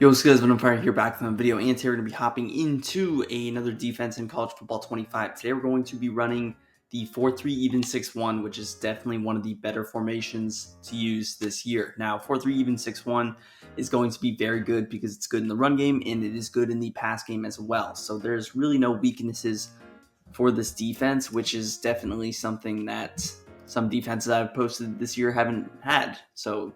Yo, what's good? I'm Fire here back from a video, and today we're going to be hopping into another defense in College Football 25. Today we're going to be running the 4-3 even 6-1, which is definitely one of the better formations to use this year. Now, 4-3 even 6-1 is going to be very good because it's good in the run game and it is good in the pass game as well. So there's really no weaknesses for this defense, which is definitely something that some defenses I've posted this year haven't had. So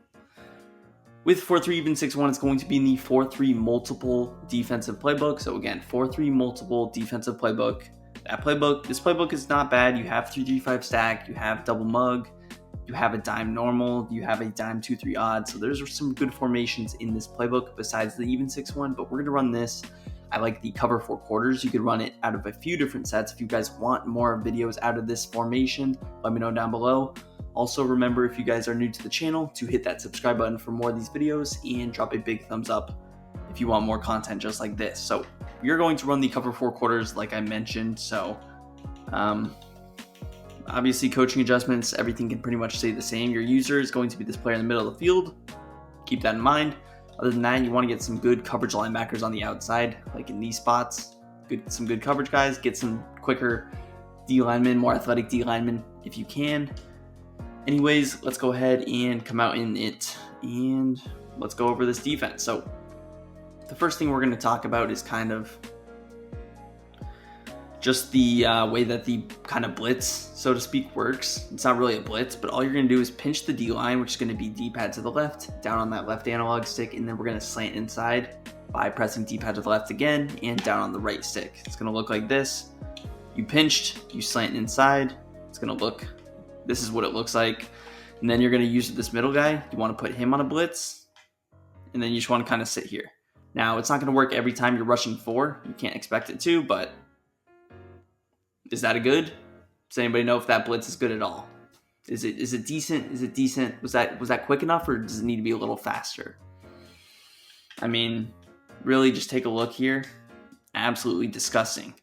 with 4-3 even 6-1, it's going to be in the 4-3 multiple defensive playbook. So again, 4-3 multiple defensive playbook. This playbook is not bad. You have 3-3-5 stack, you have double mug, you have a dime normal, you have a dime 2-3 odd. So there's some good formations in this playbook besides the even 6-1, but we're going to run this. I like the cover 4 quarters. You could run it out of a few different sets. If you guys want more videos out of this formation, let me know down below. Also, remember, if you guys are new to the channel, to hit that subscribe button for more of these videos and drop a big thumbs up if you want more content just like this. So you're going to run the cover 4 quarters like I mentioned. So obviously coaching adjustments, everything can pretty much stay the same. Your user is going to be this player in the middle of the field. Keep that in mind. Other than that, you want to get some good coverage linebackers on the outside, like in these spots. Some good coverage guys. Get some quicker D linemen, more athletic D linemen if you can. Anyways, let's go ahead and come out in it and let's go over this defense. So the first thing we're going to talk about is kind of just the way that the kind of blitz, so to speak, works. It's not really a blitz, but all you're going to do is pinch the D line, which is going to be D-pad to the left, down on that left analog stick, and then we're going to slant inside by pressing D-pad to the left again and down on the right stick. It's going to look like this. You pinched, you slant inside. It's going to look, this is what it looks like. And then you're going to use this middle guy. You want to put him on a blitz, and then you just want to kind of sit here. Now, it's not going to work every time you're rushing 4. You can't expect it to, but is that a good? Does anybody know if that blitz is good at all? Is it decent? Is it decent? Was that quick enough, or does it need to be a little faster? I mean, really, just take a look here. Absolutely disgusting.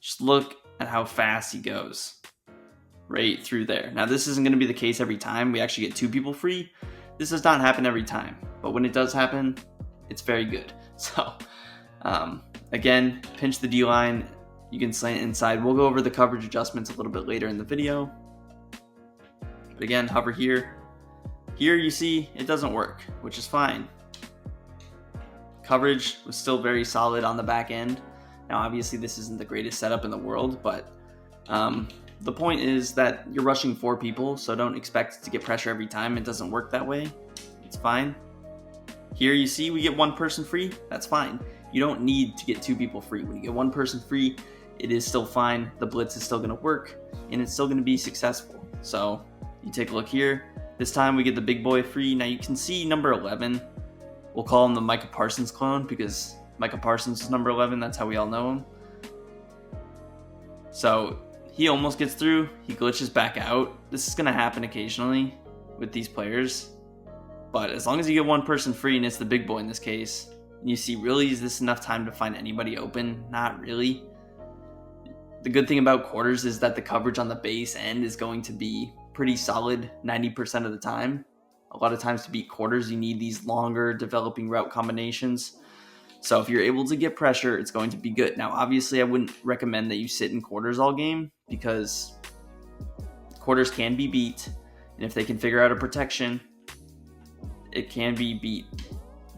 Just look at how fast he goes right through there. Now, this isn't going to be the case every time. We actually get 2 people free. This does not happen every time, but when it does happen, it's very good. So, again, pinch the D line. You can slant inside. We'll go over the coverage adjustments a little bit later in the video. But again, hover here. Here you see it doesn't work, which is fine. Coverage was still very solid on the back end. Now, obviously, this isn't the greatest setup in the world, but the point is that you're rushing 4 people, so don't expect to get pressure every time. It doesn't work that way. It's fine. Here you see we get 1 person free. That's fine. You don't need to get 2 people free. When you get 1 person free, it is still fine. The blitz is still going to work, and it's still going to be successful. So you take a look here. This time we get the big boy free. Now you can see number 11. We'll call him the Micah Parsons clone because Micah Parsons is number 11. That's how we all know him. So he almost gets through. He glitches back out. This is going to happen occasionally with these players. But as long as you get 1 person free, and it's the big boy in this case, and you see, really, is this enough time to find anybody open? Not really. The good thing about quarters is that the coverage on the base end is going to be pretty solid 90% of the time. A lot of times to beat quarters, you need these longer developing route combinations. So if you're able to get pressure, it's going to be good. Now, obviously, I wouldn't recommend that you sit in quarters all game because quarters can be beat. And if they can figure out a protection, it can be beat.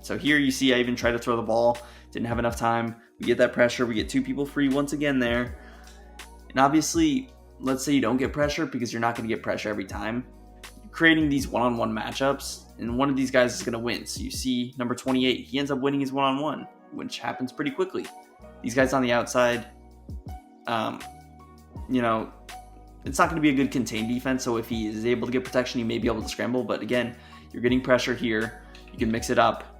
So here you see I even tried to throw the ball. Didn't have enough time. We get that pressure. We get 2 people free once again there. And obviously, let's say you don't get pressure because you're not going to get pressure every time. You're creating these one-on-one matchups, and one of these guys is going to win. So you see number 28, he ends up winning his one-on-one, which happens pretty quickly. These guys on the outside, you know, it's not going to be a good contained defense. So if he is able to get protection, he may be able to scramble. But again, you're getting pressure here. You can mix it up.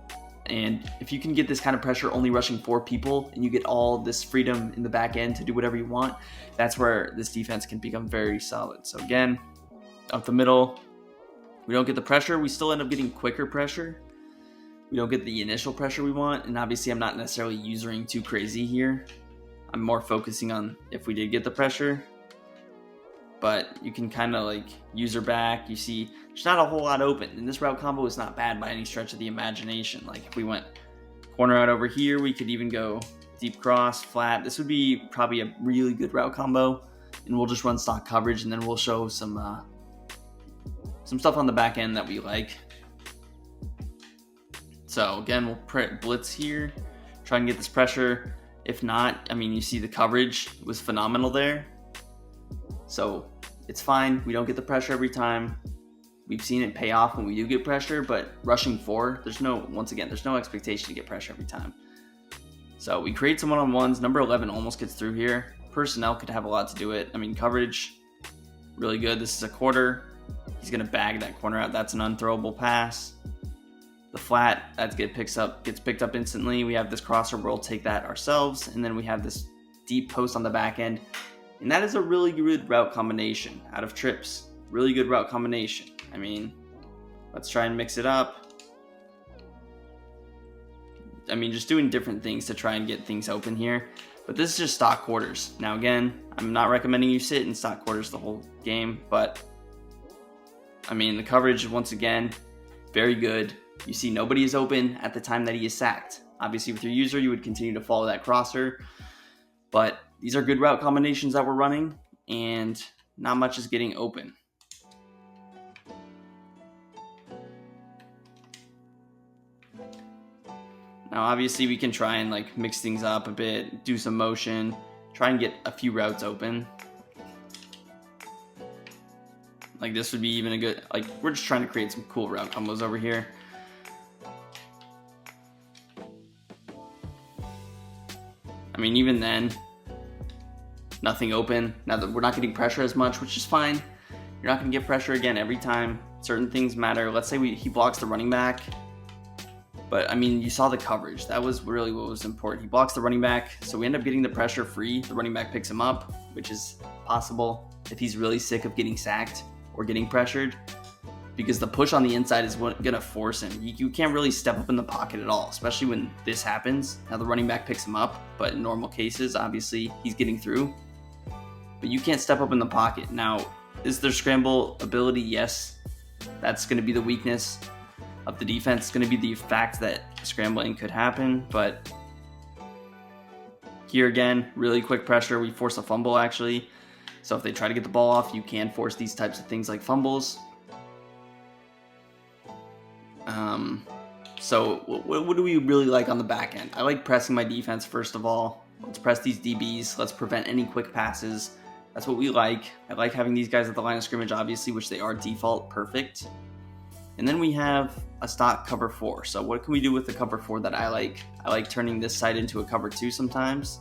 And if you can get this kind of pressure only rushing 4 people and you get all this freedom in the back end to do whatever you want, that's where this defense can become very solid. So again, up the middle, we don't get the pressure. We still end up getting quicker pressure. We don't get the initial pressure we want. And obviously, I'm not necessarily usering too crazy here. I'm more focusing on if we did get the pressure. But you can kind of like user back. You see there's not a whole lot open. And this route combo is not bad by any stretch of the imagination. Like if we went Corner out over here, we could even go deep cross, flat. This would be probably a really good route combo, and we'll just run stock coverage, and then we'll show some stuff on the back end that we like. So again, we'll blitz here, try and get this pressure. If not, I mean, you see the coverage was phenomenal there. So it's fine. We don't get the pressure every time. We've seen it pay off when we do get pressure, but rushing 4, there's no expectation to get pressure every time. So we create some one-on-ones. Number 11 almost gets through here. Personnel could have a lot to do it. I mean, coverage, really good. This is a quarter. He's going to bag that corner out. That's an unthrowable pass. The flat, that gets picked up instantly. We have this crosser, we'll take that ourselves. And then we have this deep post on the back end. And that is a really good route combination out of trips. Really good route combination. I mean, let's try and mix it up. I mean, just doing different things to try and get things open here. But this is just stock quarters. Now again, I'm not recommending you sit in stock quarters the whole game, but I mean, the coverage, once again, very good. You see nobody is open at the time that he is sacked. Obviously with your user, you would continue to follow that crosser, but these are good route combinations that we're running, and not much is getting open. Now, obviously, we can try and like mix things up a bit, do some motion, try and get a few routes open. Like this would be even a good, like we're just trying to create some cool route combos over here. I mean, even then, nothing open. Now that we're not getting pressure as much, which is fine. You're not going to get pressure again every time. Certain things matter. Let's say he blocks the running back. But, I mean, you saw the coverage. That was really what was important. He blocks the running back, so we end up getting the pressure free. The running back picks him up, which is possible if he's really sick of getting sacked or getting pressured, because the push on the inside is going to force him. You can't really step up in the pocket at all, especially when this happens. Now the running back picks him up, but in normal cases, obviously, he's getting through. But you can't step up in the pocket. Now, is there scramble ability? Yes. That's going to be the weakness of the defense. It's going to be the fact that scrambling could happen, but here again, really quick pressure. We force a fumble actually. So if they try to get the ball off, you can force these types of things like fumbles. So what do we really like on the back end? I like pressing my defense first of all. Let's press these DBs. Let's prevent any quick passes. That's what we like. I like having these guys at the line of scrimmage, obviously, which they are default perfect. And then we have a stock cover 4. So what can we do with the cover 4 that I like? I like turning this side into a cover 2 sometimes.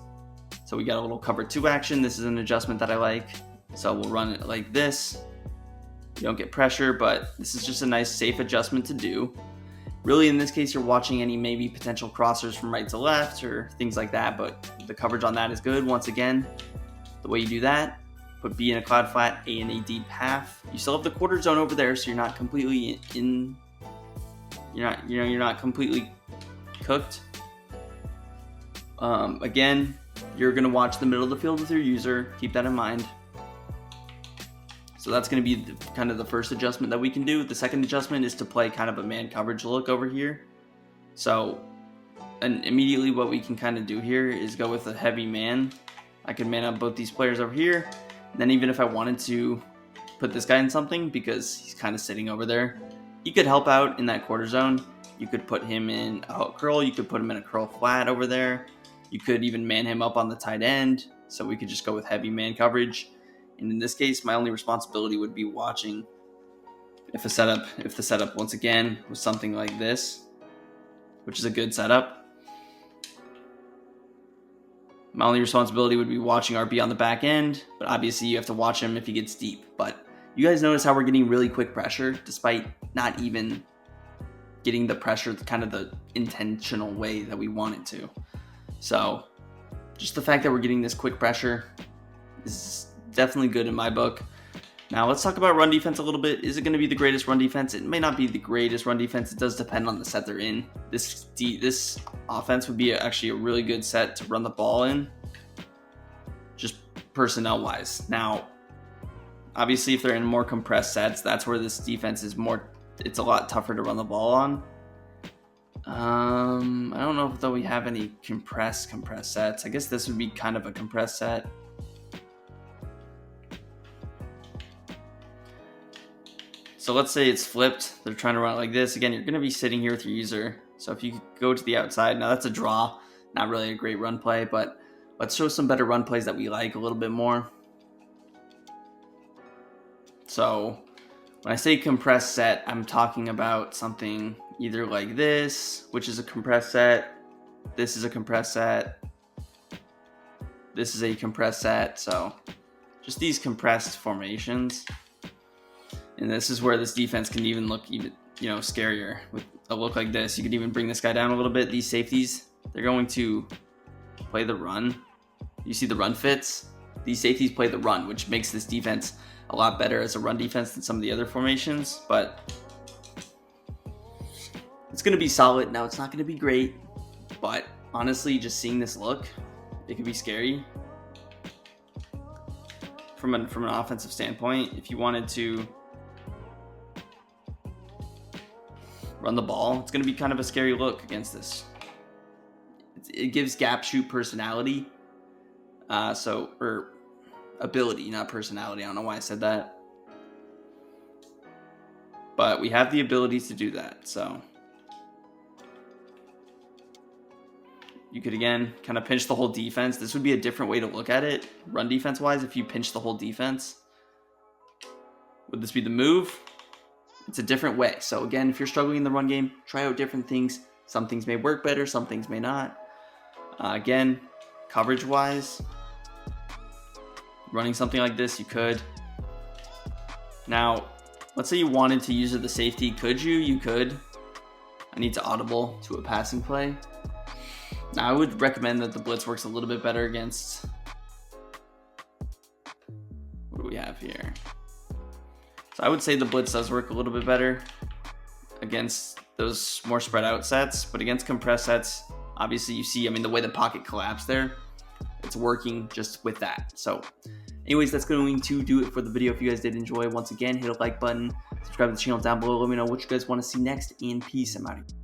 So we got a little cover 2 action. This is an adjustment that I like. So we'll run it like this. You don't get pressure, but this is just a nice safe adjustment to do. Really, in this case, you're watching any maybe potential crossers from right to left or things like that, but the coverage on that is good. Once again, the way you do that, put B in a cloud flat, A in a deep half. You still have the quarter zone over there, so you're not completely you're not completely cooked. Again, you're gonna watch the middle of the field with your user. Keep that in mind. So that's going to be kind of the first adjustment that we can do. The second adjustment is to play kind of a man coverage look over here. So, and immediately what we can kind of do here is go with a heavy man. I can man up both these players over here. And then even if I wanted to put this guy in something, because he's kind of sitting over there, he could help out in that quarter zone. You could put him in a curl. You could put him in a curl flat over there. You could even man him up on the tight end. So we could just go with heavy man coverage. And in this case, my only responsibility would be watching if the setup once again was something like this, which is a good setup. My only responsibility would be watching RB on the back end, but obviously you have to watch him if he gets deep. But you guys notice how we're getting really quick pressure despite not even getting the pressure kind of the intentional way that we want it to. So just the fact that we're getting this quick pressure is definitely good in my book. Now let's talk about run defense a little bit. Is it going to be the greatest run defense? It may not be the greatest run defense. It does depend on the set they're in. This offense would be actually a really good set to run the ball in, just personnel wise. Now, obviously if they're in more compressed sets, that's where this defense is more, it's a lot tougher to run the ball on. I don't know if though we have any compressed sets. I guess this would be kind of a compressed set. So let's say it's flipped. They're trying to run it like this. Again, you're going to be sitting here with your user. So if you go to the outside, now that's a draw. Not really a great run play, but let's show some better run plays that we like a little bit more. So when I say compressed set, I'm talking about something either like this, which is a compressed set. This is a compressed set. This is a compressed set. So just these compressed formations. And this is where this defense can even look scarier with a look like this. You could even bring this guy down a little bit. These safeties, they're going to play the run. You see the run fits? These safeties play the run, which makes this defense a lot better as a run defense than some of the other formations, but it's going to be solid. Now, it's not going to be great, but honestly, just seeing this look, it could be scary from an offensive standpoint. If you wanted to run the ball, it's going to be kind of a scary look against this. It gives gap shoot personality, or ability, not personality. I don't know why I said that, but we have the ability to do that. So you could, again, kind of pinch the whole defense. This would be a different way to look at it, run defense wise. If you pinch the whole defense, would this be the move? It's a different way. So again, if you're struggling in the run game, try out different things. Some things may work better, some things may not. Again, coverage wise, running something like this, you could. Now, let's say you wanted to use the safety. Could you? You could. I need to audible to a passing play. Now, I would recommend that the blitz works a little bit better against, what do we have here? So I would say the blitz does work a little bit better against those more spread out sets, but against compressed sets, obviously you see, the way the pocket collapsed there, it's working just with that. So anyways, that's going to do it for the video. If you guys did enjoy, once again, hit a like button, subscribe to the channel down below. Let me know what you guys want to see next, and peace. I'm out of here.